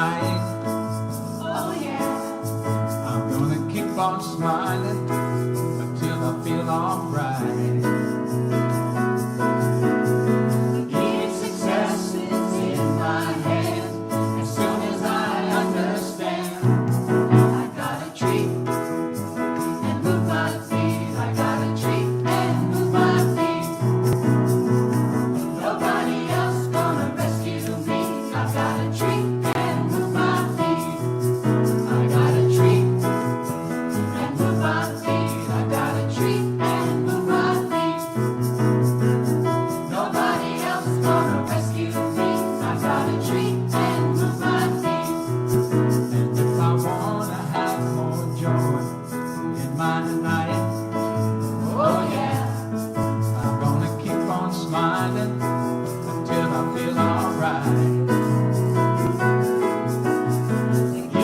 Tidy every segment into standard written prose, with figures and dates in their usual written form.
night. Oh yeah. I'm gonna keep on smiling until I feel alright. Each success is in my hand. As soon as I understand, I got a treat and move my feet. I got a treat and move my feet. Nobody else gonna rescue me. I've got a treat and move my feet. I got a treat and move my feet. I got a treat and move my feet. Nobody else gonna rescue me. I got a treat and move my feet. And if I wanna have more joy in my night, oh yeah, I'm gonna keep on smiling until I feel alright.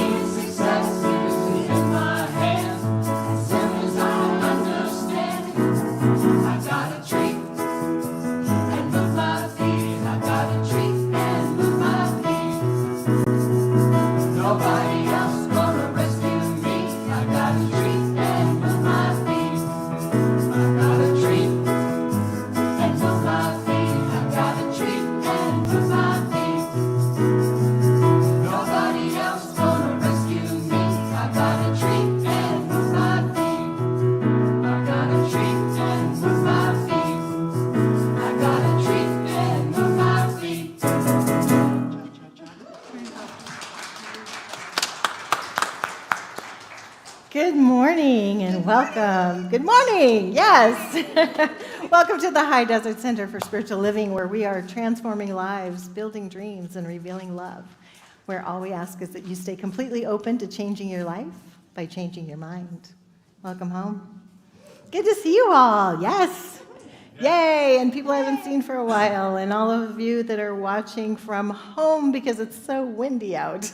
Each success is in my hand. As soon as I understand, I got a treat and move my feet. I got a treat and move my feet. Nobody else gonna rescue me. I got a treat and move my feet. I got a treat and move my feet. I got a treat and move my feet. Nobody else gonna rescue me. I got a treat and move my feet. I got a treat and move my feet. I got a treat and move my feet. Good morning and welcome. Good morning, yes. Welcome to the High Desert Center for Spiritual Living, where we are transforming lives, building dreams, and revealing love. Where all we ask is that you stay completely open to changing your life by changing your mind. Welcome home. Good to see you all, yes. Yay, and people I haven't seen for a while, and all of you that are watching from home because it's so windy out.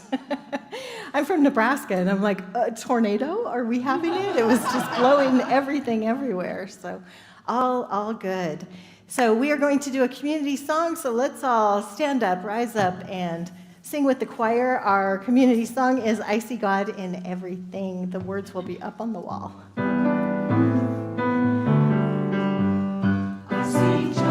I'm from Nebraska, and I'm like, a tornado? Are we having it? It was just blowing everything everywhere, so all good. So we are going to do a community song, so let's all stand up, rise up, and sing with the choir. Our community song is I See God in Everything. The words will be up on the wall. I see joy,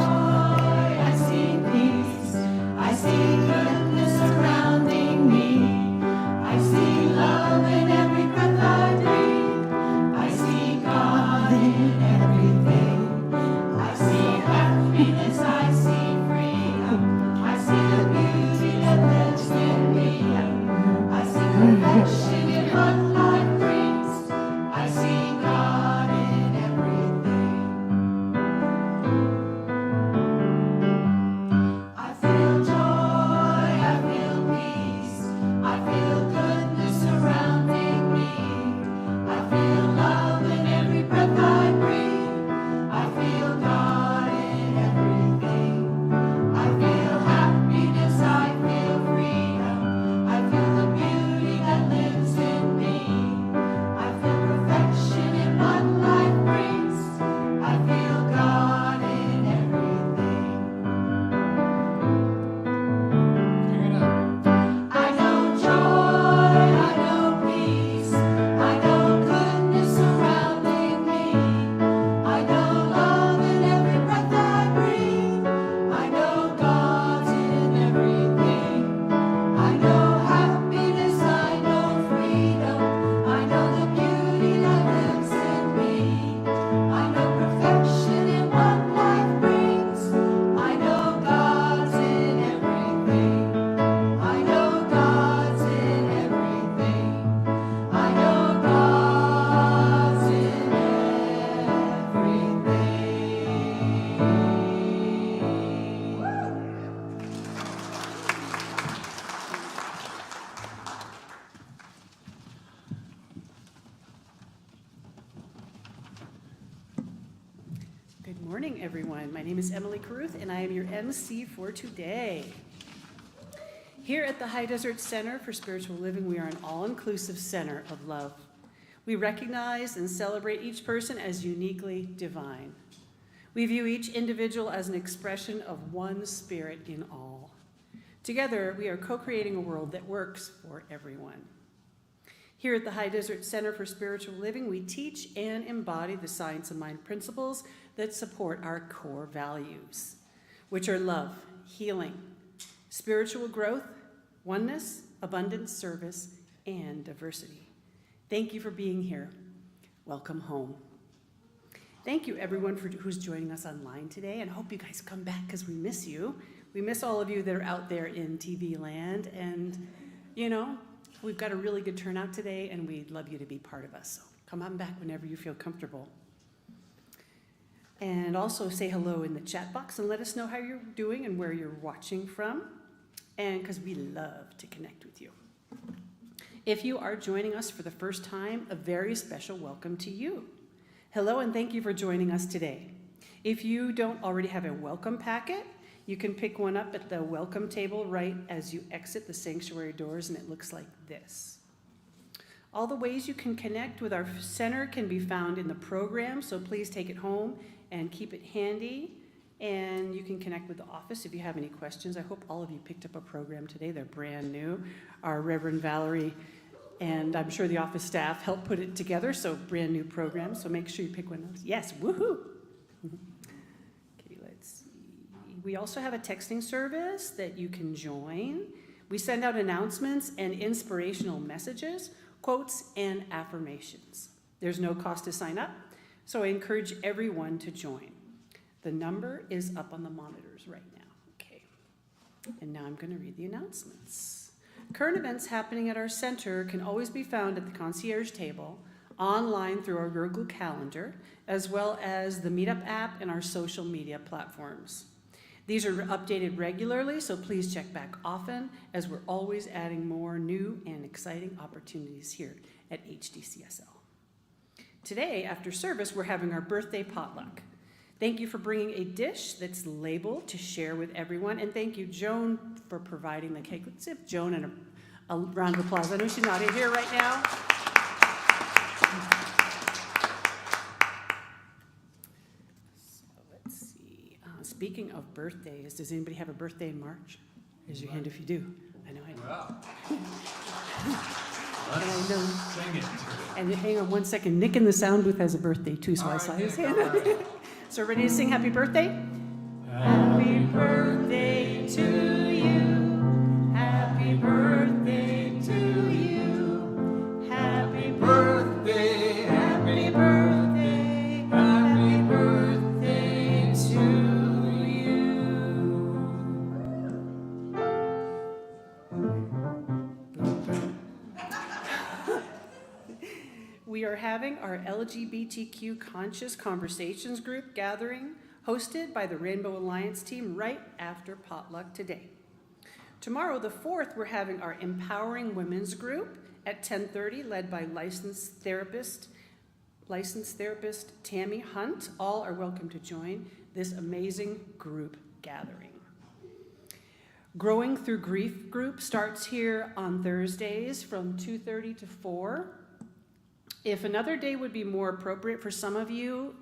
I see peace, I see goodness surrounding me. I see love in every breath I breathe. I see God in everything. I see happiness, I see freedom. I see the beauty that lives in me. I see perfection in what life brings. I see God in everything. I feel joy, I feel peace, I feel goodness surrounding me. I feel love in every breath I breathe. I feel God in everything. I feel happiness, I feel freedom. I feel the beauty that lives in me. I feel perfection in what life brings. I feel God in everything. I know joy, I know peace, I know goodness surrounding me. I know love in every breath I breathe. I know God's in everything. I know happiness, I know freedom. I know the beauty that lives in me. I know perfection in what life brings. I know God's in everything. I know God's in everything. I know God's in Good morning, everyone. My name is Emily Caruth, and I am your MC for today. Here at the High Desert Center for Spiritual Living, we are an all-inclusive center of love. We recognize and celebrate each person as uniquely divine. We view each individual as an expression of one spirit in all. Together, we are co-creating a world that works for everyone. Here at the High Desert Center for Spiritual Living, we teach and embody the science of mind principles that support our core values, which are love, healing, spiritual growth, oneness, abundance, service, and diversity. Thank you for being here. Welcome home. Thank you, everyone, who's joining us online today, and hope you guys come back because we miss you. We miss all of you that are out there in TV land, and, you know, we've got a really good turnout today, and we'd love you to be part of us. So come on back whenever you feel comfortable. And also say hello in the chat box and let us know how you're doing and where you're watching from, and because we love to connect with you. If you are joining us for the first time, a very special welcome to you. Hello, and thank you for joining us today. If you don't already have a welcome packet, you can pick one up at the welcome table right as you exit the sanctuary doors, and it looks like this. All the ways you can connect with our center can be found in the program, so please take it home and keep it handy. And you can connect with the office if you have any questions. I hope all of you picked up a program today. They're brand new. Our Reverend Valerie and I'm sure the office staff helped put it together, so brand new program. So make sure you pick one of those. Yes, woohoo! Okay, let's see. We also have a texting service that you can join. We send out announcements and inspirational messages, quotes, and affirmations. There's no cost to sign up, so I encourage everyone to join. The number is up on the monitors right now. Okay. And now I'm going to read the announcements. Current events happening at our center can always be found at the concierge table, online through our Google Calendar, as well as the Meetup app and our social media platforms. These are updated regularly, so please check back often, as we're always adding more new and exciting opportunities here at HDCSL. Today, after service, we're having our birthday potluck. Thank you for bringing a dish that's labeled to share with everyone, and thank you, Joan, for providing the cake. Let's give Joan a round of applause. I know she's not here right now. So let's see. Speaking of birthdays, does anybody have a birthday in March? Raise your hand if you do. I know I do. Wow. And I know. Sing it. And hang on one second. Nick in the sound booth has a birthday too, so All I right, saw his Nick, hand. all right. So ready to sing happy birthday? Happy birthday to you. Happy birthday to you. Happy birthday, happy birthday, happy birthday to you. We are having our LGBTQ Conscious Conversations group gathering hosted by the Rainbow Alliance team right after potluck today. Tomorrow, the 4th, we're having our Empowering Women's group at 10:30, led by licensed therapist Tammy Hunt. All are welcome to join this amazing group gathering. Growing Through Grief group starts here on Thursdays from 2:30 to 4. If another day would be more appropriate for some of you,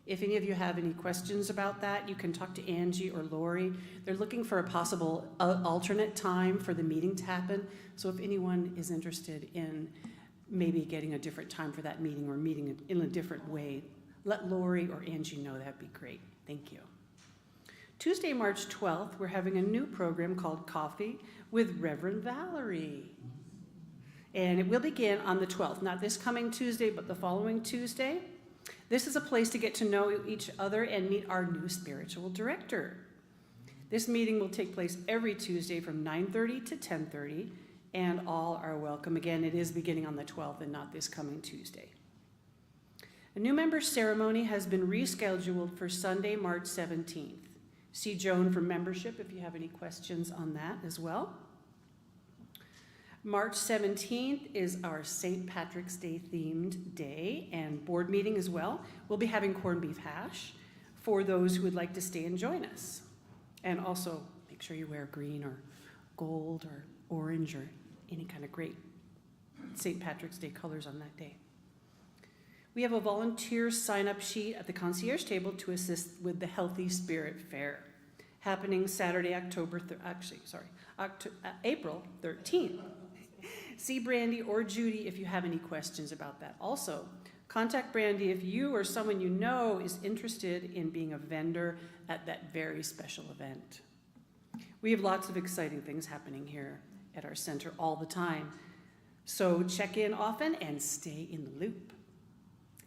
if any of you have any questions about that, you can talk to Angie or Lori. They're looking for a possible alternate time for the meeting to happen. So if anyone is interested in maybe getting a different time for that meeting or meeting in a different way, let Lori or Angie know. That'd be great. Thank you. Tuesday, March 12th, we're having a new program called Coffee with Reverend Valerie. And it will begin on the 12th, not this coming Tuesday, but the following Tuesday. This is a place to get to know each other and meet our new spiritual director. This meeting will take place every Tuesday from 9:30 to 10:30, and all are welcome. Again, it is beginning on the 12th and not this coming Tuesday. A new member ceremony has been rescheduled for Sunday, March 17th. See Joan for membership if you have any questions on that as well. March 17th is our St. Patrick's Day themed day and board meeting as well. We'll be having corned beef hash for those who would like to stay and join us. And also make sure you wear green or gold or orange or any kind of great St. Patrick's Day colors on that day. We have a volunteer sign-up sheet at the concierge table to assist with the Healthy Spirit Fair, happening Saturday, April 13th. See Brandy or Judy if you have any questions about that. Also, contact Brandy if you or someone you know is interested in being a vendor at that very special event. We have lots of exciting things happening here at our center all the time. So check in often and stay in the loop.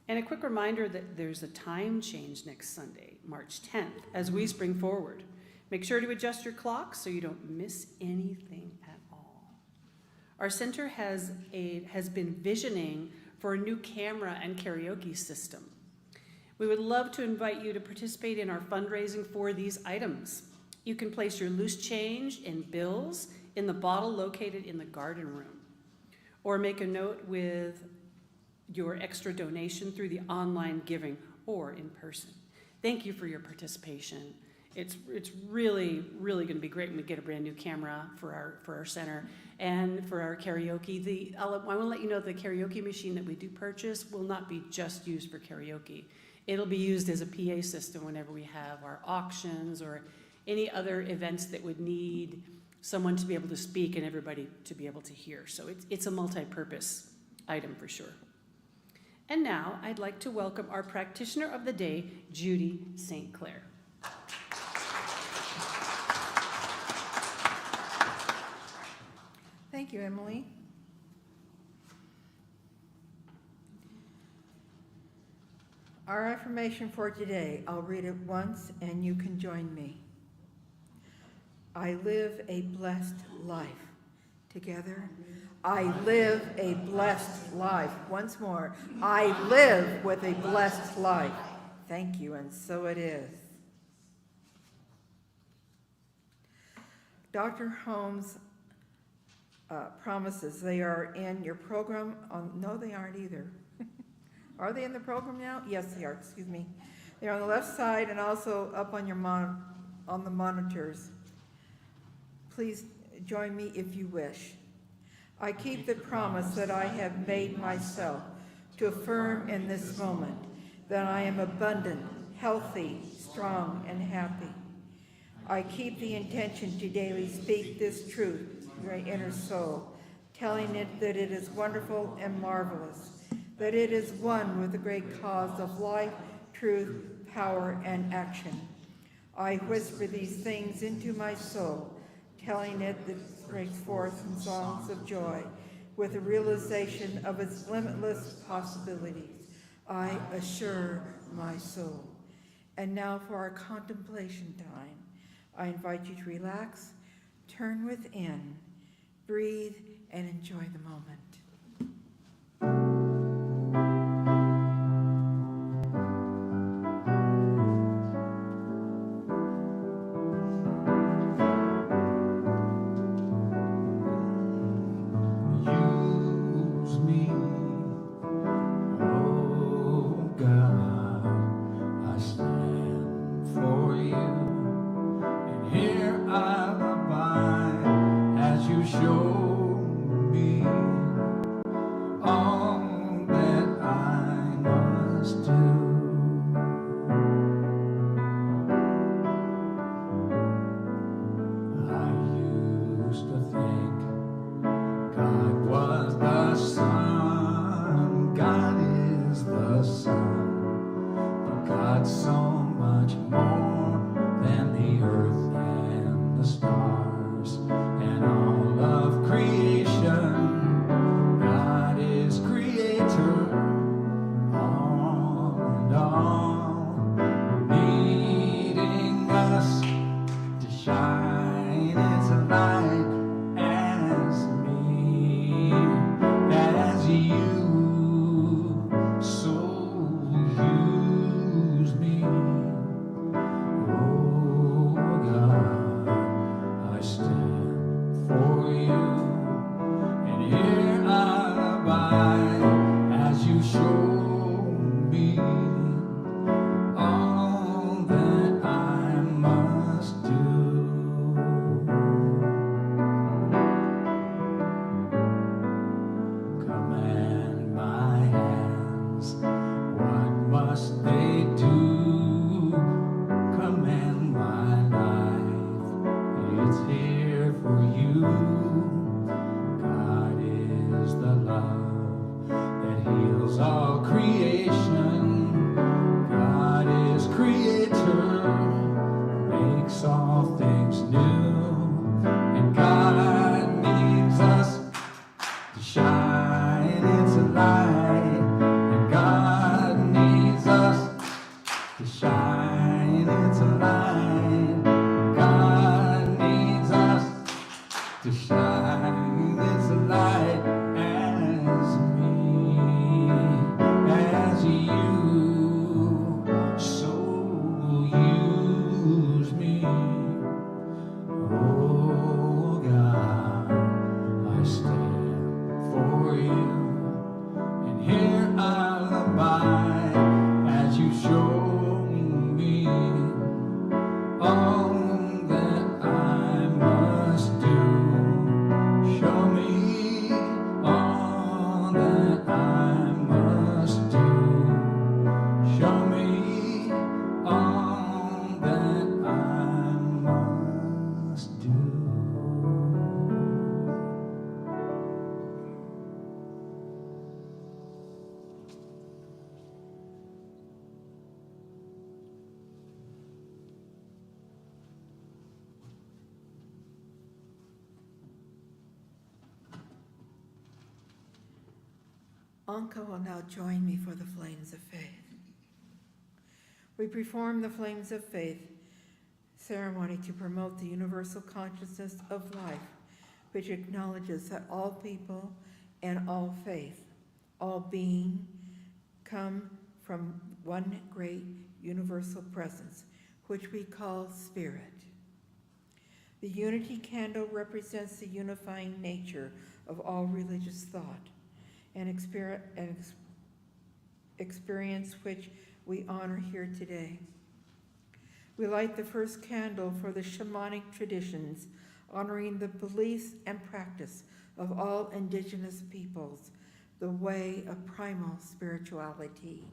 And a quick reminder that there's a time change next Sunday, March 10th, as we spring forward. Make sure to adjust your clock so you don't miss anything at all. Our center has been visioning for a new camera and karaoke system. We would love to invite you to participate in our fundraising for these items. You can place your loose change and bills in the bottle located in the garden room, or make a note with your extra donation through the online giving or in person. Thank you for your participation. It's really going to be great when we get a brand new camera for our center and for our karaoke. I want to let you know the karaoke machine that we do purchase will not be just used for karaoke. It'll be used as a PA system whenever we have our auctions or any other events that would need someone to be able to speak and everybody to be able to hear. So it's a multi-purpose item for sure. And now I'd like to welcome our practitioner of the day, Judy St.Clair. Thank you, Emily. Our affirmation for today, I'll read it once and you can join me. I live a blessed life. Together, I live a blessed life. Once more, I live with a blessed life. Thank you, and so it is. Dr. Holmes' promises, they are in your program. No, they aren't either. Are they in the program now? Yes, they are. Excuse me. They're on the left side and also up on your on the monitors. Please join me if you wish. I keep the promise that I have made myself to affirm in this moment that I am abundant, healthy, strong, and happy. I keep the intention to daily speak this truth to my inner soul, telling it that it is wonderful and marvelous, that it is one with the great cause of life, truth, power, and action. I whisper these things into my soul, telling it that it breaks forth in songs of joy with the realization of its limitless possibilities. I assure my soul. And now for our contemplation time. I invite you to relax, turn within, breathe, and enjoy the moment. Must they do? Command my life. Annka will now join me for the Flames of Faith. We perform the Flames of Faith ceremony to promote the universal consciousness of life, which acknowledges that all people and all faith, all being, come from one great universal presence, which we call Spirit. The unity candle represents the unifying nature of all religious thought and experience which we honor here today. We light the first candle for the shamanic traditions, honoring the beliefs and practice of all indigenous peoples, the way of primal spirituality.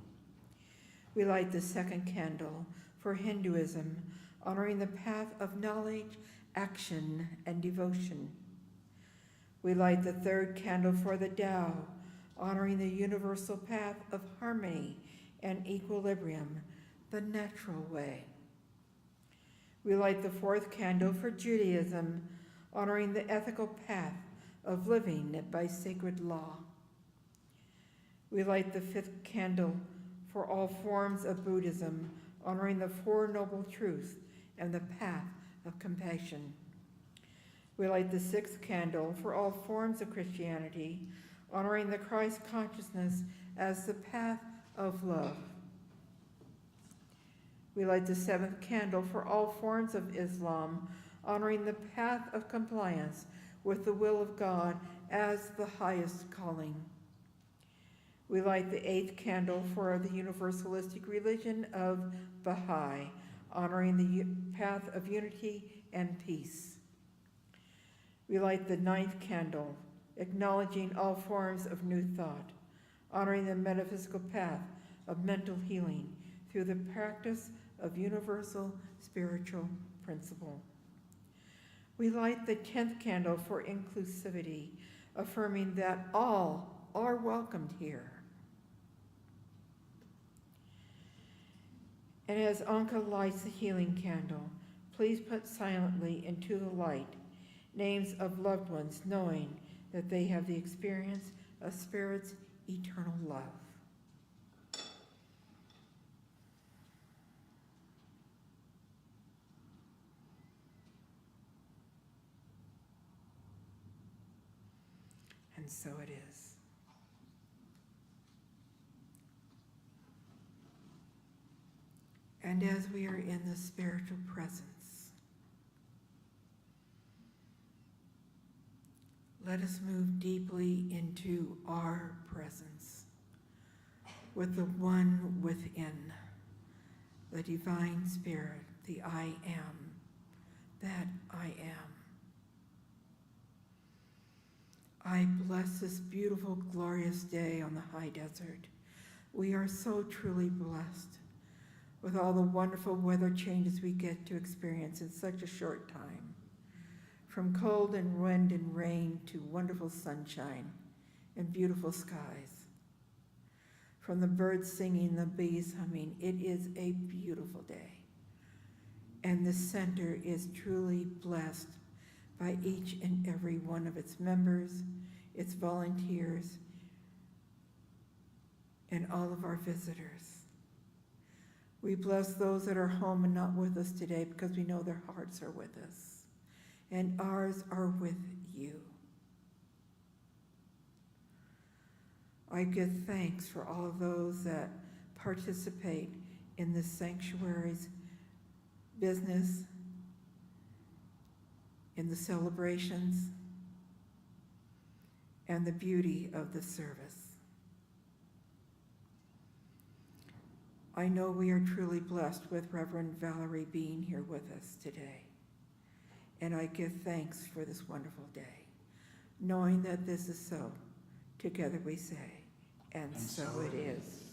We light the second candle for Hinduism, honoring the path of knowledge, action, and devotion. We light the third candle for the Tao, honoring the universal path of harmony and equilibrium, the natural way. We light the fourth candle for Judaism, honoring the ethical path of living by sacred law. We light the fifth candle for all forms of Buddhism, honoring the Four Noble Truths and the path of compassion. We light the sixth candle for all forms of Christianity, honoring the Christ consciousness as the path of love. We light the seventh candle for all forms of Islam, honoring the path of compliance with the will of God as the highest calling. We light the eighth candle for the universalistic religion of Baha'i, honoring the path of unity and peace. We light the ninth candle, acknowledging all forms of new thought, honoring the metaphysical path of mental healing through the practice of universal spiritual principle. We light the 10th candle for inclusivity, affirming that all are welcomed here. And as Annka lights the healing candle, please put silently into the light names of loved ones, knowing that they have the experience of Spirit's eternal love. And so it is. And as we are in the spiritual presence, let us move deeply into our presence with the one within, the divine spirit, the I am, that I am. I bless this beautiful, glorious day on the high desert. We are so truly blessed with all the wonderful weather changes we get to experience in such a short time. From cold and wind and rain to wonderful sunshine and beautiful skies. From the birds singing, the bees humming, it is a beautiful day. And the center is truly blessed by each and every one of its members, its volunteers, and all of our visitors. We bless those that are home and not with us today because we know their hearts are with us, and ours are with you. I give thanks for all of those that participate in this sanctuary's business, in the celebrations, and the beauty of the service. I know we are truly blessed with Reverend Valerie being here with us today. And I give thanks for this wonderful day, knowing that this is so. Together we say, and so it is.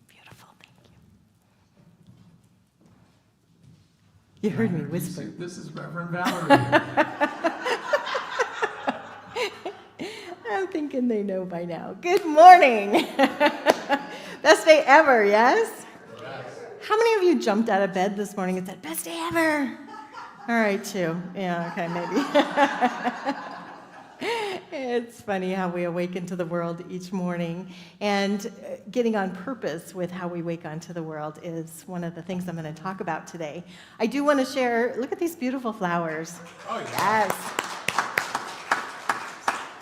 Beautiful, thank you. You heard me whisper. This is Reverend Valerie. I'm thinking they know by now. Good morning. Best day ever, yes? How many of you jumped out of bed this morning and said, best day ever? All right, two. Yeah, okay, maybe. It's funny how we awaken to the world each morning, and getting on purpose with how we wake onto the world is one of the things I'm going to talk about today. I do want to share, look at these beautiful flowers. Oh, yeah. Yes.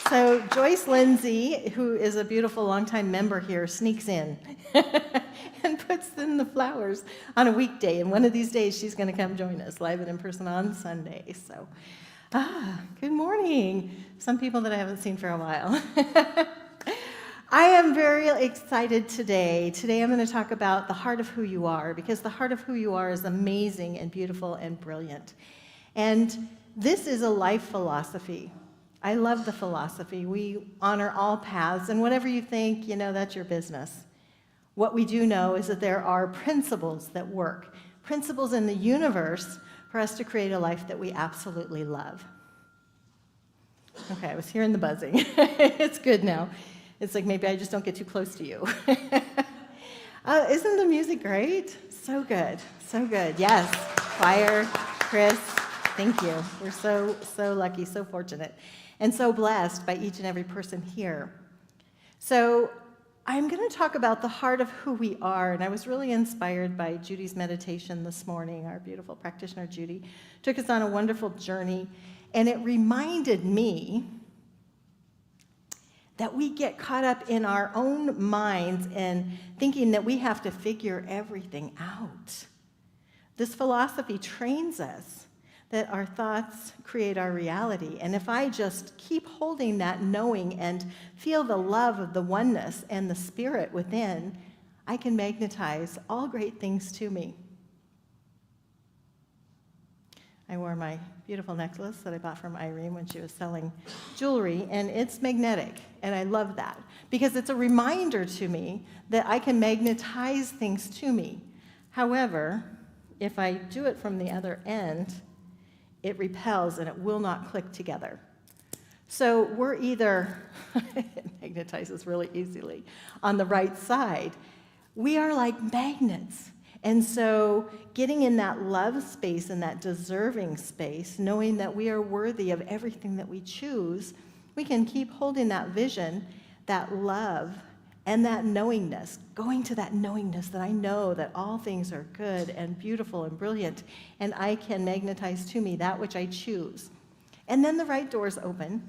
So Joyce Lindsay, who is a beautiful longtime member here, sneaks in and puts in the flowers on a weekday. And one of these days, she's going to come join us live and in person on Sunday. So, good morning. Some people that I haven't seen for a while. I am very excited today. Today I'm going to talk about the heart of who you are, because the heart of who you are is amazing and beautiful and brilliant. And this is a life philosophy. I love the philosophy. We honor all paths, and whatever you think, that's your business. What we do know is that there are principles that work, principles in the universe for us to create a life that we absolutely love. Okay, I was hearing the buzzing. It's good now. It's like maybe I just don't get too close to you. Isn't the music great? So good, so good. Yes, choir, Chris, thank you. We're so lucky, so fortunate, and so blessed by each and every person here. So I'm going to talk about the heart of who we are, and I was really inspired by Judy's meditation this morning. Our beautiful practitioner, Judy, took us on a wonderful journey, and it reminded me that we get caught up in our own minds and thinking that we have to figure everything out. This philosophy trains us that our thoughts create our reality. And if I just keep holding that knowing and feel the love of the oneness and the spirit within, I can magnetize all great things to me. I wore my beautiful necklace that I bought from Irene when she was selling jewelry, and it's magnetic, and I love that because it's a reminder to me that I can magnetize things to me. However, if I do it from the other end, it repels and it will not click together. So we're either, it magnetizes really easily, on the right side. We are like magnets. And so getting in that love space and that deserving space, knowing that we are worthy of everything that we choose, we can keep holding that vision, that love, and that knowingness, going to that knowingness that I know that all things are good and beautiful and brilliant, and I can magnetize to me that which I choose. And then the right doors open,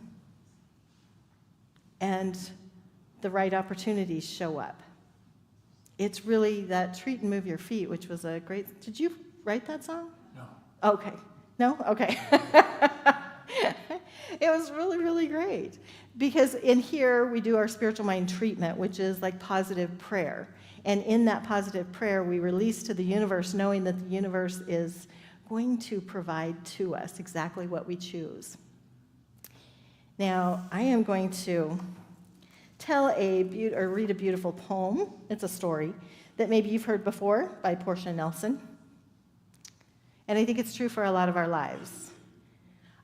and the right opportunities show up. It's really that treat and move your feet, which was a great, did you write that song? No. Okay. No? Okay. It was really, really great. Because in here, we do our spiritual mind treatment, which is like positive prayer. And in that positive prayer, we release to the universe, knowing that the universe is going to provide to us exactly what we choose. Now, I am going to tell or read a beautiful poem. It's a story that maybe you've heard before by Portia Nelson. And I think it's true for a lot of our lives.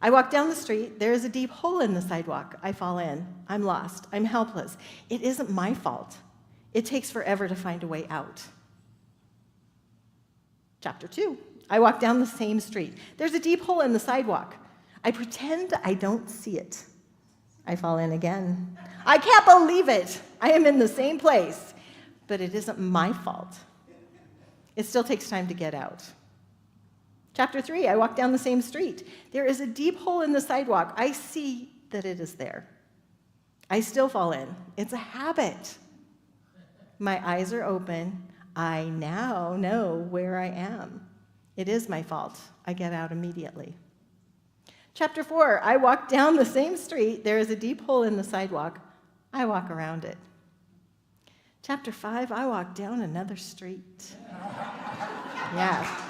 I walk down the street, there is a deep hole in the sidewalk. I fall in. I'm lost. I'm helpless. It isn't my fault. It takes forever to find a way out. Chapter 2. I walk down the same street. There's a deep hole in the sidewalk. I pretend I don't see it. I fall in again. I can't believe it. I am in the same place, but it isn't my fault. It still takes time to get out. Chapter 3, I walk down the same street. There is a deep hole in the sidewalk. I see that it is there. I still fall in. It's a habit. My eyes are open. I now know where I am. It is my fault. I get out immediately. Chapter 4, I walk down the same street. There is a deep hole in the sidewalk. I walk around it. Chapter 5, I walk down another street. Yeah.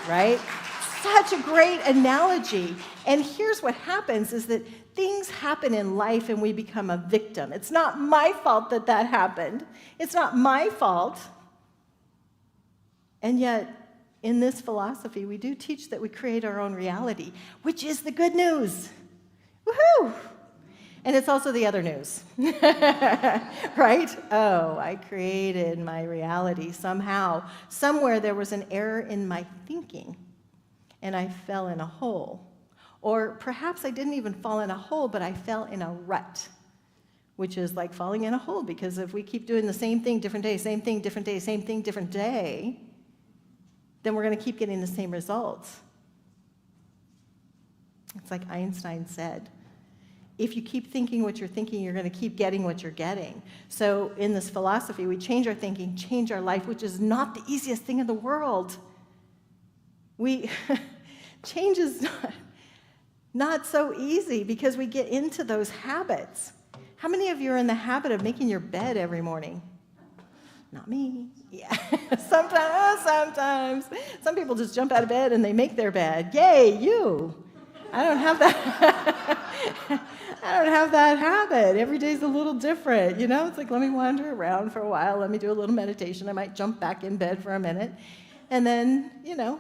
Right? Such a great analogy. And here's what happens is that things happen in life and we become a victim. It's not my fault that that happened. It's not my fault. And yet, in this philosophy, we do teach that we create our own reality, which is the good news. Woohoo! And it's also the other news, right? Oh, I created my reality somehow. Somewhere there was an error in my thinking, and I fell in a hole. Or perhaps I didn't even fall in a hole, but I fell in a rut, which is like falling in a hole, because if we keep doing the same thing, different day, same thing, different day, same thing, different day, then we're going to keep getting the same results. It's like Einstein said, if you keep thinking what you're thinking, you're going to keep getting what you're getting. So in this philosophy, we change our thinking, change our life, which is not the easiest thing in the world. Change is not so easy because we get into those habits. How many of you are in the habit of making your bed every morning? Not me. Yeah, sometimes. Some people just jump out of bed and they make their bed. Yay, you. I don't have that. I don't have that habit. Every day's a little different, you know? It's like, let me wander around for a while. Let me do a little meditation. I might jump back in bed for a minute and then,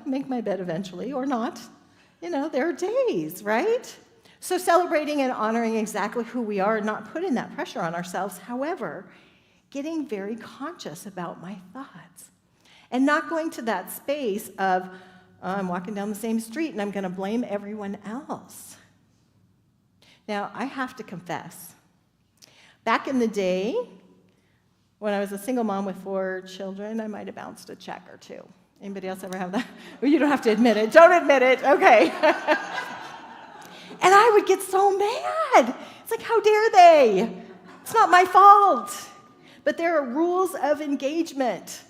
make my bed eventually or not. There are days, right? So celebrating and honoring exactly who we are and not putting that pressure on ourselves. However, getting very conscious about my thoughts and not going to that space of, I'm walking down the same street and I'm going to blame everyone else. Now, I have to confess, back in the day, when I was a single mom with 4 children, I might have bounced a check or 2. Anybody else ever have that? Well, you don't have to admit it. Don't admit it. Okay. And I would get so mad. It's like, how dare they? It's not my fault. But there are rules of engagement.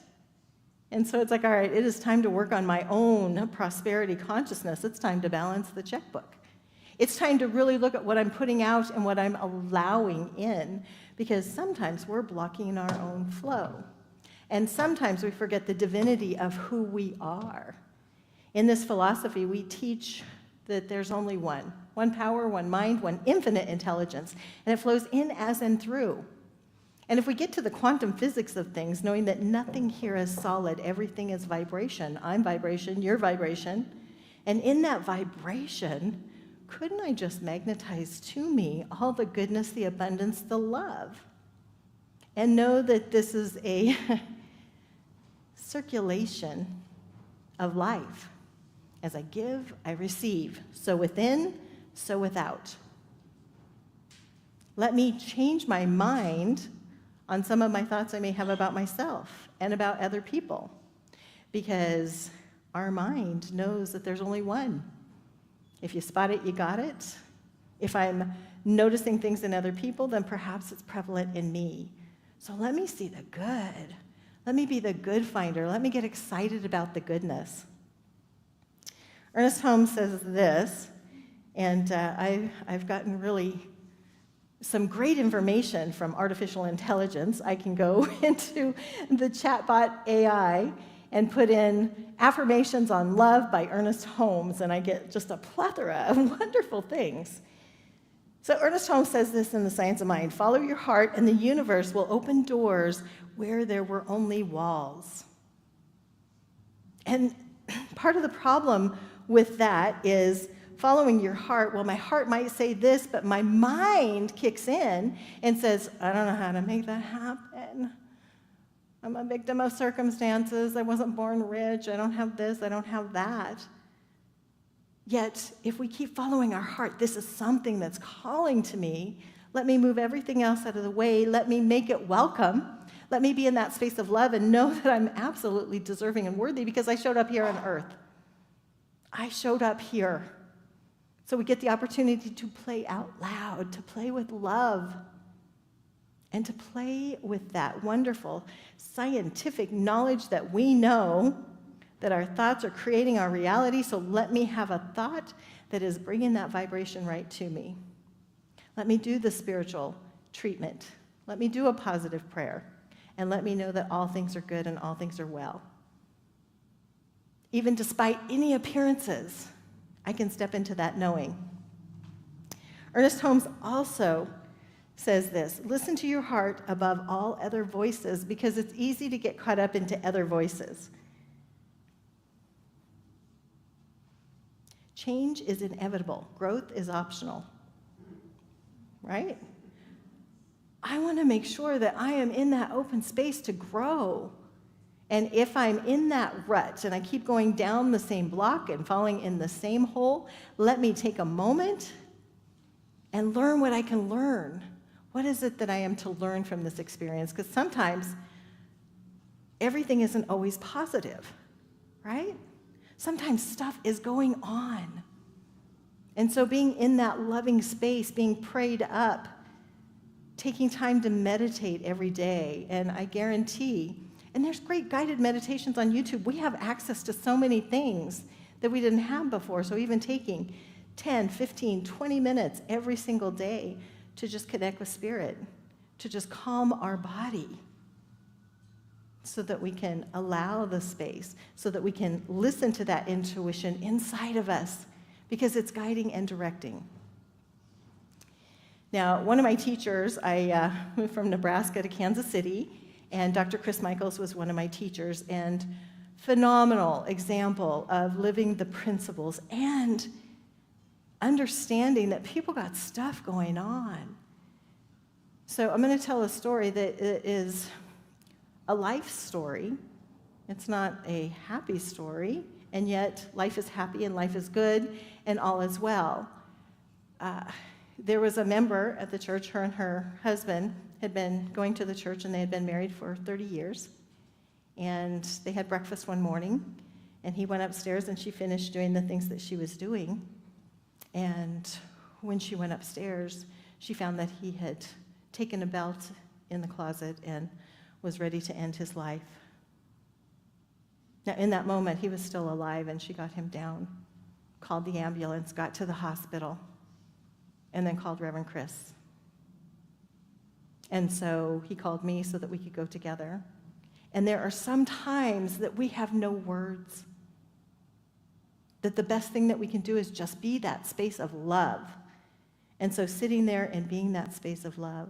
And so it's like, all right, it is time to work on my own prosperity consciousness. It's time to balance the checkbook. It's time to really look at what I'm putting out and what I'm allowing in, because sometimes we're blocking our own flow. And sometimes we forget the divinity of who we are. In this philosophy, we teach that there's only one power, one mind, one infinite intelligence, and it flows in, as, and through. And if we get to the quantum physics of things, knowing that nothing here is solid, everything is vibration. I'm vibration, you're vibration. And in that vibration, couldn't I just magnetize to me all the goodness, the abundance, the love? And know that this is a circulation of life. As I give, I receive. So within, so without. Let me change my mind on some of my thoughts I may have about myself and about other people, because our mind knows that there's only one. If you spot it, you got it. If I'm noticing things in other people, then perhaps it's prevalent in me. So let me see the good. Let me be the good finder. Let me get excited about the goodness. Ernest Holmes says this, and I've gotten really some great information from artificial intelligence. I can go into the chatbot AI and put in affirmations on love by Ernest Holmes, and I get just a plethora of wonderful things. So Ernest Holmes says this in The Science of Mind: follow your heart and the universe will open doors where there were only walls. And part of the problem with that is following your heart. Well, my heart might say this, but my mind kicks in and says, I don't know how to make that happen. I'm a victim of circumstances. I wasn't born rich. I don't have this. I don't have that. Yet, if we keep following our heart, this is something that's calling to me. Let me move everything else out of the way. Let me make it welcome. Let me be in that space of love and know that I'm absolutely deserving and worthy because I showed up here on earth. I showed up here. So we get the opportunity to play out loud, to play with love, and to play with that wonderful scientific knowledge that we know that our thoughts are creating our reality. So let me have a thought that is bringing that vibration right to me. Let me do the spiritual treatment. Let me do a positive prayer. And let me know that all things are good and all things are well. Even despite any appearances, I can step into that knowing. Ernest Holmes also says this: listen to your heart above all other voices, because it's easy to get caught up into other voices. Change is inevitable. Growth is optional. Right? I want to make sure that I am in that open space to grow And if I'm in that rut and I keep going down the same block and falling in the same hole, let me take a moment and learn what I can learn. What is it that I am to learn from this experience? Because sometimes everything isn't always positive, right? Sometimes stuff is going on. And so being in that loving space, being prayed up, taking time to meditate every day, and I guarantee, and there's great guided meditations on YouTube. We have access to so many things that we didn't have before. So even taking 10, 15, 20 minutes every single day to just connect with Spirit, to just calm our body so that we can allow the space, so that we can listen to that intuition inside of us because it's guiding and directing. Now, one of my teachers, I moved from Nebraska to Kansas City, and Dr. Chris Michaels was one of my teachers, and phenomenal example of living the principles and understanding that people got stuff going on. So I'm going to tell a story that is a life story. It's not a happy story, and yet life is happy and life is good and all is well. There was a member at the church, her and her husband had been going to the church, and they had been married for 30 years. And they had breakfast one morning, and he went upstairs, and she finished doing the things that she was doing. And when she went upstairs, she found that he had taken a belt in the closet and was ready to end his life. Now, in that moment, he was still alive, and she got him down, called the ambulance, got to the hospital, and then called Reverend Chris. And so he called me so that we could go together. And there are some times that we have no words, that the best thing that we can do is just be that space of love. And so sitting there and being that space of love.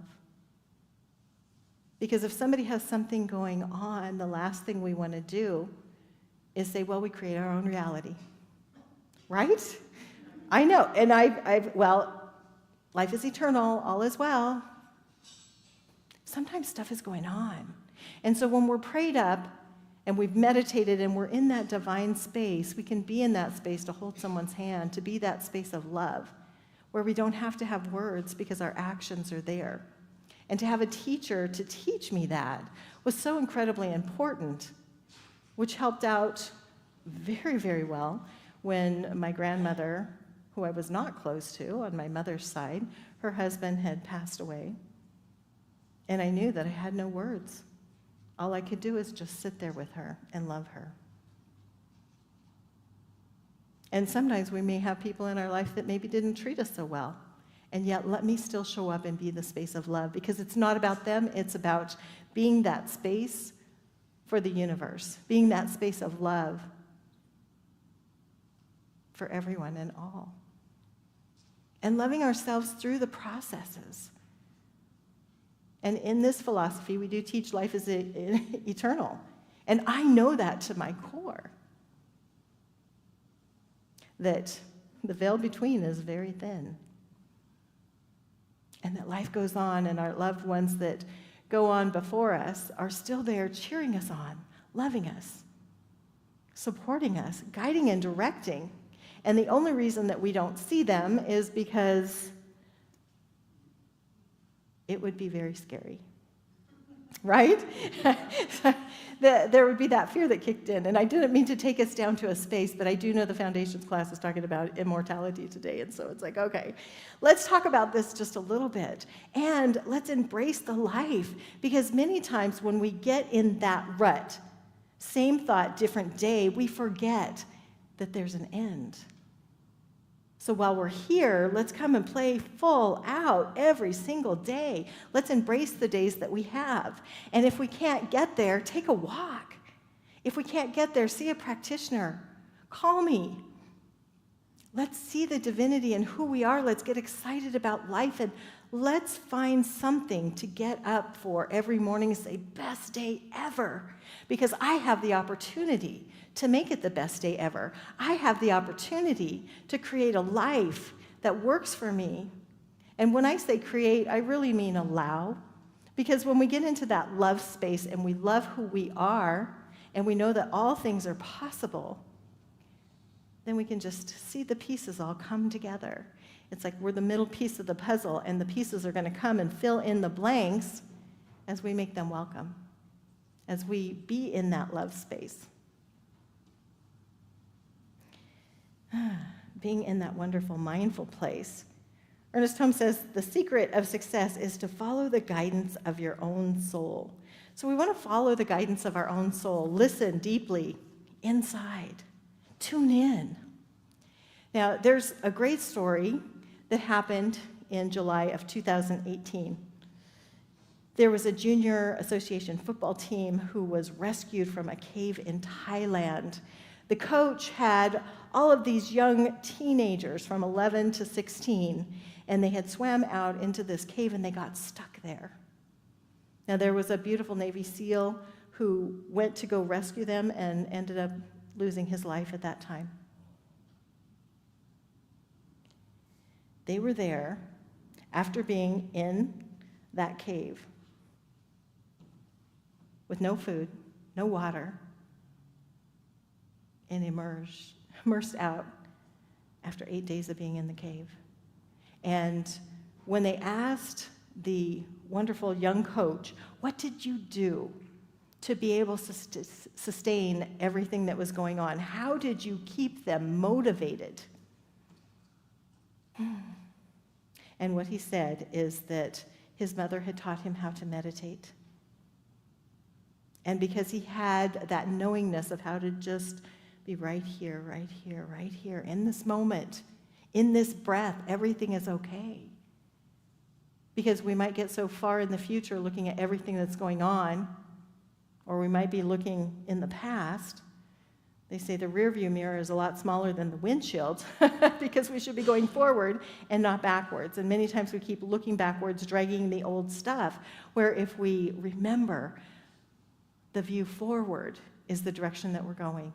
Because if somebody has something going on, the last thing we want to do is say, well, we create our own reality. Right? I know. And well, life is eternal, all is well. Sometimes stuff is going on. And so when we're prayed up and we've meditated and we're in that divine space, we can be in that space to hold someone's hand, to be that space of love, where we don't have to have words because our actions are there. And to have a teacher to teach me that was so incredibly important, which helped out very, very well when my grandmother, who I was not close to on my mother's side, her husband had passed away. And I knew that I had no words. All I could do is just sit there with her and love her. And sometimes we may have people in our life that maybe didn't treat us so well. And yet let me still show up and be the space of love, because it's not about them, it's about being that space for the universe, being that space of love for everyone and all. And loving ourselves through the processes. And in this philosophy, we do teach life is eternal. And I know that to my core. That the veil between is very thin. And that life goes on, and our loved ones that go on before us are still there cheering us on, loving us, supporting us, guiding and directing. And the only reason that we don't see them is because it would be very scary, right? There would be that fear that kicked in. And I didn't mean to take us down to a space, but I do know the foundations class is talking about immortality today. And so it's like, okay, let's talk about this just a little bit. And let's embrace the life. Because many times when we get in that rut, same thought, different day, we forget that there's an end. So while we're here, let's come and play full out every single day. Let's embrace the days that we have. And if we can't get there, take a walk. If we can't get there, see a practitioner. Call me. Let's see the divinity in who we are. Let's get excited about life, and let's find something to get up for every morning and say, best day ever. Because I have the opportunity to make it the best day ever. I have the opportunity to create a life that works for me. And when I say create, I really mean allow. Because when we get into that love space and we love who we are, and we know that all things are possible, then we can just see the pieces all come together. It's like we're the middle piece of the puzzle, and the pieces are going to come and fill in the blanks as we make them welcome, as we be in that love space. Being in that wonderful, mindful place. Ernest Holmes says, the secret of success is to follow the guidance of your own soul. So we want to follow the guidance of our own soul. Listen deeply inside. Tune in. Now, there's a great story that happened in July of 2018. There was a junior association football team who was rescued from a cave in Thailand. The coach had all of these young teenagers from 11 to 16, and they had swam out into this cave and they got stuck there. Now, there was a beautiful Navy SEAL who went to go rescue them and ended up losing his life at that time. They were there after being in that cave with no food, no water, and immersed out after 8 days of being in the cave. And when they asked the wonderful young coach, what did you do to be able to sustain everything that was going on? How did you keep them motivated? And what he said is that his mother had taught him how to meditate. And because he had that knowingness of how to just be right here, right here, right here, in this moment, in this breath, everything is okay. Because we might get so far in the future looking at everything that's going on, or we might be looking in the past. They say the rearview mirror is a lot smaller than the windshield because we should be going forward and not backwards. And many times we keep looking backwards, dragging the old stuff, where if we remember the view forward is the direction that we're going.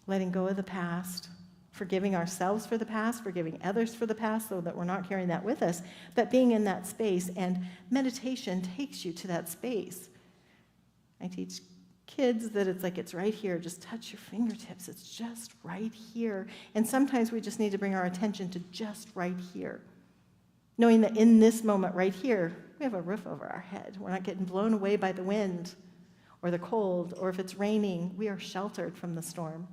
Letting go of the past, forgiving ourselves for the past, forgiving others for the past so that we're not carrying that with us, but being in that space. And meditation takes you to that space. I teach kids that it's like it's right here. Just touch your fingertips. It's just right here. And sometimes we just need to bring our attention to just right here. Knowing that in this moment right here, we have a roof over our head. We're not getting blown away by the wind or the cold, or if it's raining, we are sheltered from the storm.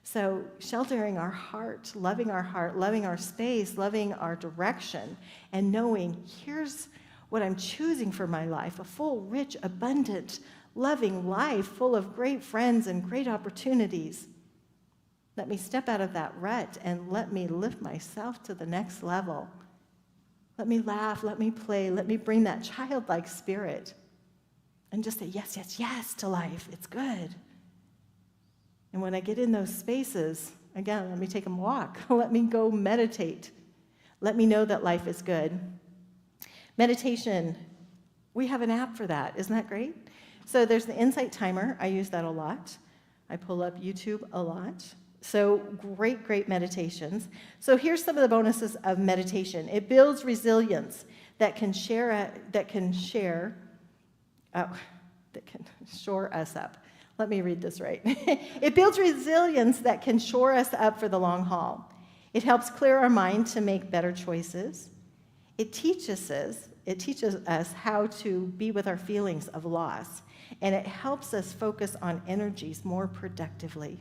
So sheltering our heart, loving our space, loving our direction, and knowing here's what I'm choosing for my life, a full, rich, abundant, loving life full of great friends and great opportunities. Let me step out of that rut and let me lift myself to the next level. Let me laugh, let me play, let me bring that childlike spirit and just say yes, yes, yes to life. It's good. And when I get in those spaces, again, let me take a walk. Let me go meditate. Let me know that life is good. Meditation, we have an app for that. Isn't that great? So there's the Insight Timer. I use that a lot. I pull up YouTube a lot. So great, great meditations. So here's some of the bonuses of meditation. It builds resilience that can shore us up. Let me read this right. It builds resilience that can shore us up for the long haul. It helps clear our mind to make better choices. It teaches us how to be with our feelings of loss, and it helps us focus on energies more productively.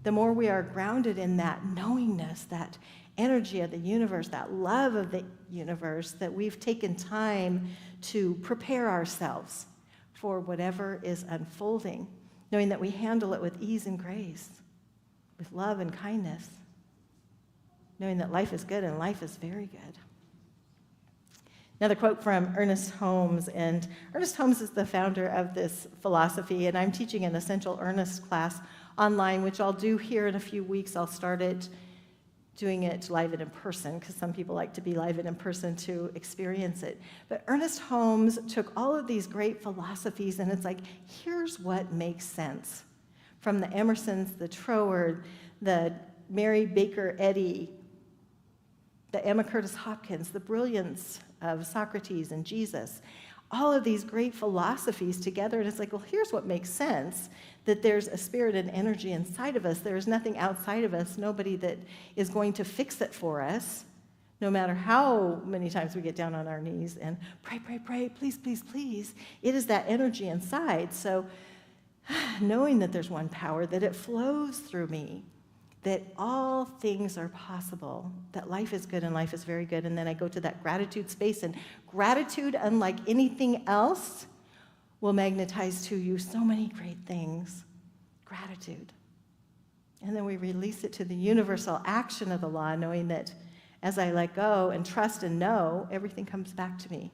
The more we are grounded in that knowingness, that energy of the universe, that love of the universe, that we've taken time to prepare ourselves for whatever is unfolding, knowing that we handle it with ease and grace, with love and kindness, knowing that life is good and life is very good. Another quote from Ernest Holmes, and Ernest Holmes is the founder of this philosophy, and I'm teaching an Essential Ernest class online, which I'll do here in a few weeks. I'll start doing it live and in person, because some people like to be live and in person to experience it. But Ernest Holmes took all of these great philosophies, and it's like, here's what makes sense. From the Emersons, the Troward, the Mary Baker Eddy, the Emma Curtis Hopkins, the brilliance of Socrates and Jesus. all of these great philosophies together, and it's like, well, here's what makes sense, that there's a spirit and energy inside of us. There's nothing outside of us, nobody that is going to fix it for us, no matter how many times we get down on our knees and pray, pray, pray, please, please, please. It is that energy inside. So knowing that there's one power, that it flows through me, that all things are possible, that life is good and life is very good. And then I go to that gratitude space, and gratitude, unlike anything else, will magnetize to you so many great things. Gratitude. And then we release it to the universal action of the law, knowing that as I let go and trust and know, everything comes back to me.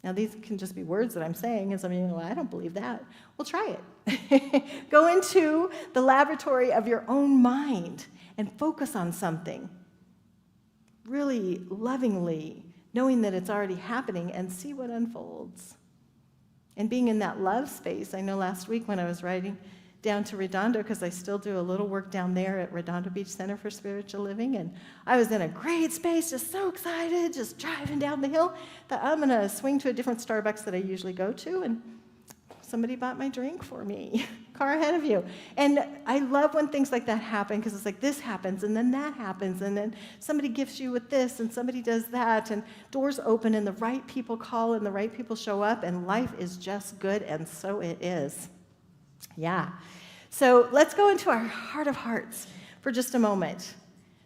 Now, these can just be words that I'm saying, and some of you go, well, I don't believe that. Well, try it. Go into the laboratory of your own mind and focus on something, really lovingly, knowing that it's already happening, and see what unfolds. And being in that love space, I know last week when I was riding down to Redondo, because I still do a little work down there at Redondo Beach Center for Spiritual Living, and I was in a great space, just so excited, just driving down the hill, that I'm going to swing to a different Starbucks that I usually go to, and somebody bought my drink for me, car ahead of you. And I love when things like that happen, because it's like this happens, and then that happens, and then somebody gifts you with this, and somebody does that, and doors open, and the right people call, and the right people show up, and life is just good, and so it is. Yeah. So let's go into our heart of hearts for just a moment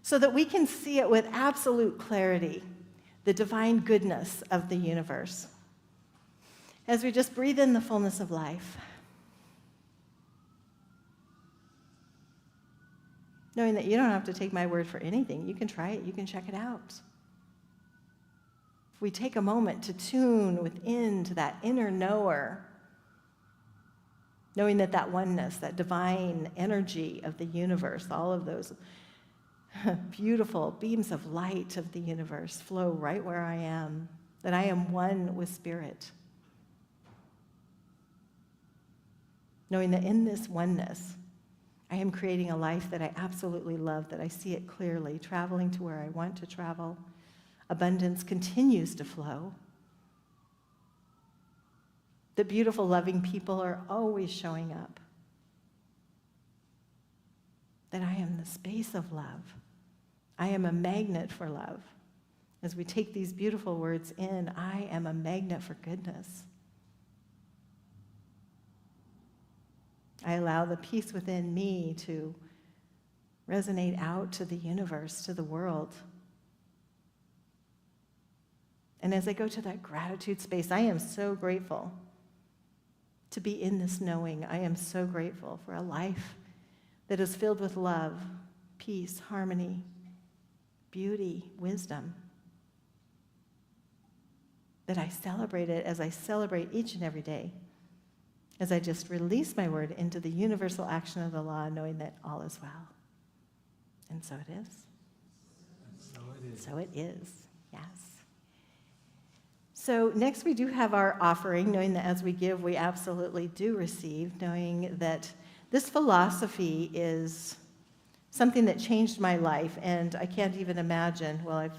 so that we can see it with absolute clarity, the divine goodness of the universe. As we just breathe in the fullness of life, knowing that you don't have to take my word for anything. You can try it. You can check it out. If we take a moment to tune within to that inner knower, knowing that that oneness, that divine energy of the universe, all of those beautiful beams of light of the universe flow right where I am, that I am one with Spirit. Knowing that in this oneness, I am creating a life that I absolutely love, that I see it clearly, traveling to where I want to travel. Abundance continues to flow. That beautiful, loving people are always showing up. That I am the space of love. I am a magnet for love. As we take these beautiful words in, I am a magnet for goodness. I allow the peace within me to resonate out to the universe, to the world. And as I go to that gratitude space, I am so grateful to be in this knowing. I am so grateful for a life that is filled with love, peace, harmony, beauty, wisdom. That I celebrate it as I celebrate each and every day, as I just release my word into the universal action of the law, knowing that all is well. And so it is. So it is. So it is, yes. So next we do have our offering, knowing that as we give, we absolutely do receive, knowing that this philosophy is something that changed my life, and I can't even imagine, well, I've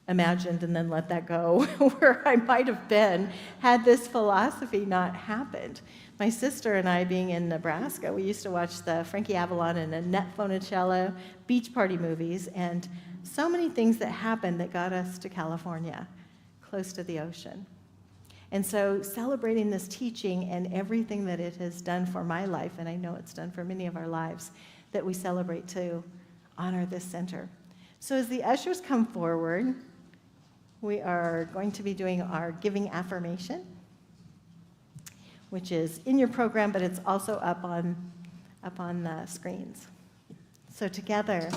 imagined and then let that go, where I might have been had this philosophy not happened. My sister and I, being in Nebraska, we used to watch the Frankie Avalon and Annette Funicello beach party movies, and so many things that happened that got us to California, close to the ocean. And so celebrating this teaching and everything that it has done for my life, and I know it's done for many of our lives, that we celebrate to honor this center. So as the ushers come forward, we are going to be doing our giving affirmation, which is in your program, but it's also up on the screens. So together,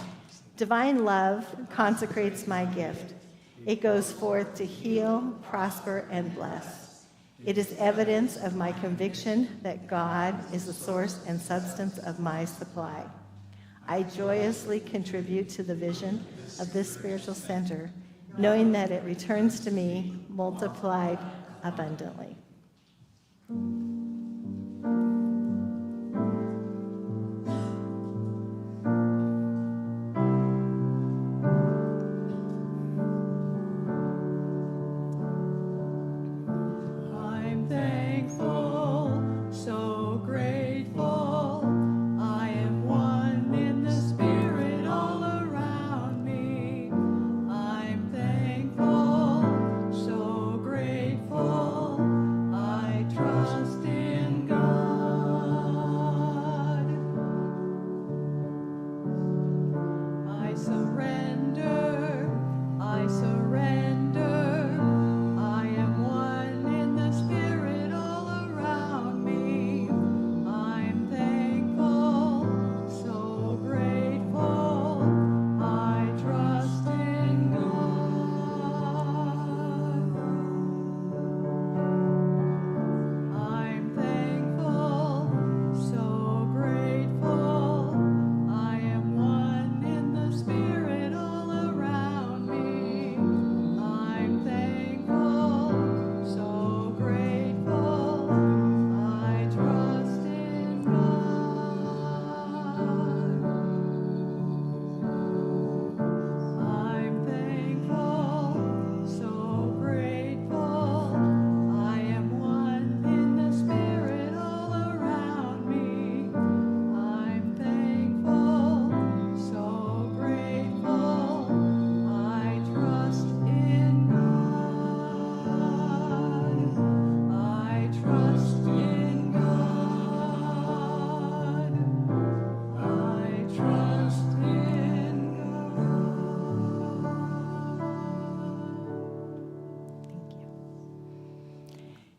divine love consecrates my gift. It goes forth to heal, prosper, and bless. It is evidence of my conviction that God is the source and substance of my supply. I joyously contribute to the vision of this spiritual center, knowing that it returns to me multiplied abundantly.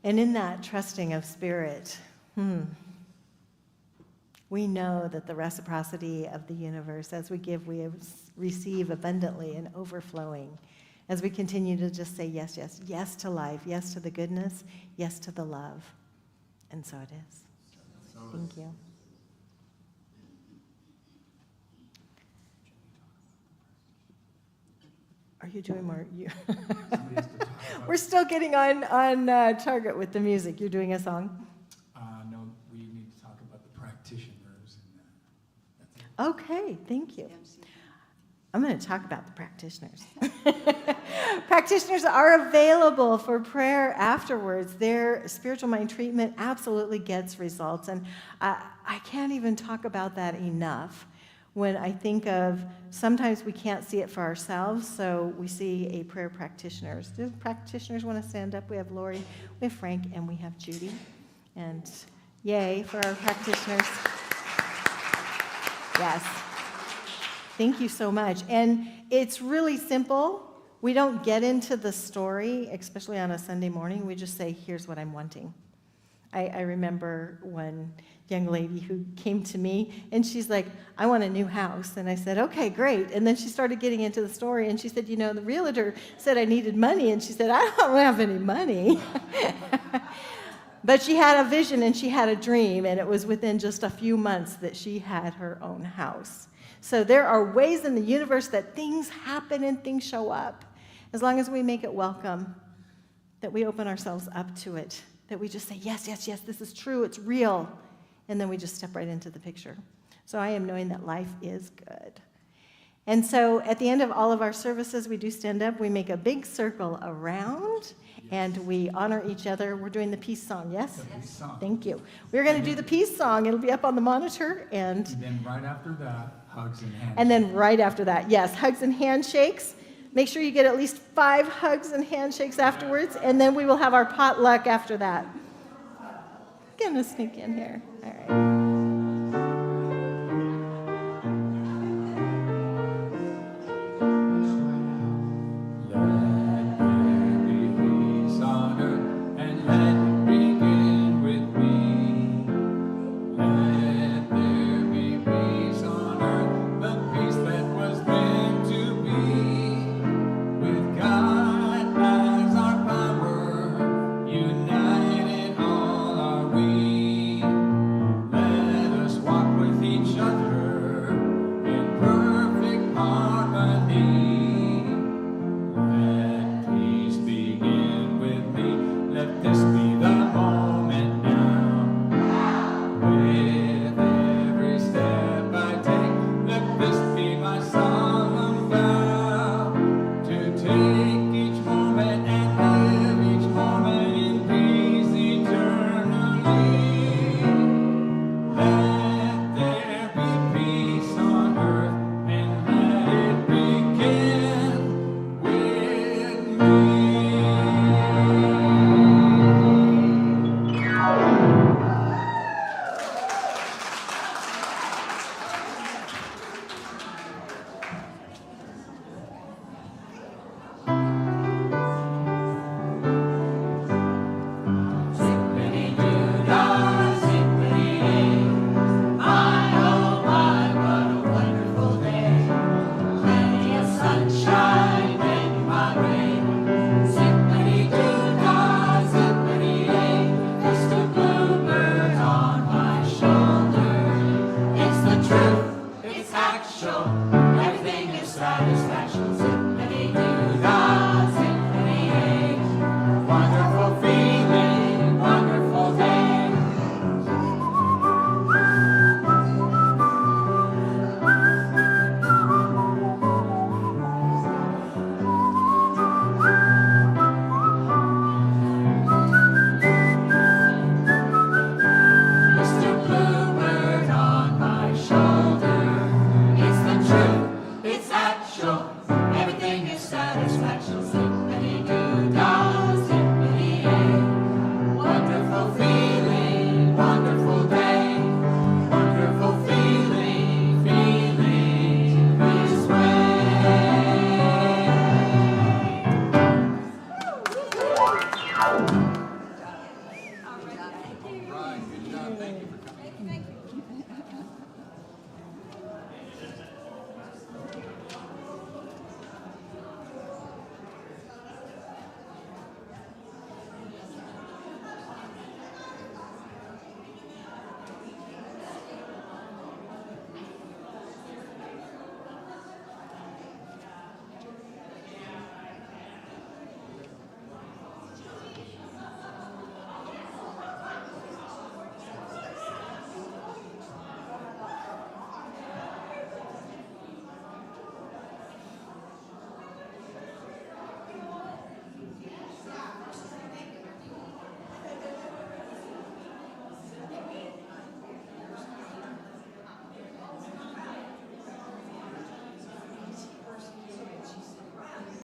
And in that trusting of spirit, we know that the reciprocity of the universe, as we give, we receive abundantly and overflowing. As we continue to just say yes, yes, yes to life, yes to the goodness, yes to the love. And so it is. Thank you. Are you doing more? We're still getting on target with the music. You're doing a song? No, we need to talk about the practitioners. That's it. Okay, thank you. I'm going to talk about the practitioners. Practitioners are available for prayer afterwards. Their spiritual mind treatment absolutely gets results, and I can't even talk about that enough. When I think of, sometimes we can't see it for ourselves, so we see a prayer practitioner. Do practitioners want to stand up? We have Lori, we have Frank, and we have Judy. And yay for our practitioners. Yes. Thank you so much. And it's really simple. We don't get into the story, especially on a Sunday morning. We just say, here's what I'm wanting. I remember one young lady who came to me, and she's like, I want a new house. And I said, okay, great. And then she started getting into the story, and she said, the realtor said I needed money. And she said, I don't have any money. But she had a vision, and she had a dream, and it was within just a few months that she had her own house. So there are ways in the universe that things happen and things show up, as long as we make it welcome, that we open ourselves up to it, that we just say, yes, yes, yes, this is true, it's real, and then we just step right into the picture. So I am knowing that life is good. And so at the end of all of our services, we do stand up, we make a big circle around, and we honor each other. We're doing the peace song, yes? The peace song. Thank you. We're going to do the peace song. It'll be up on the monitor, And then right after that, hugs and handshakes. and then right after that, yes, hugs and handshakes. Make sure you get at least 5 hugs and handshakes afterwards, and then we will have our potluck after that. Gonna sneak in here. All right.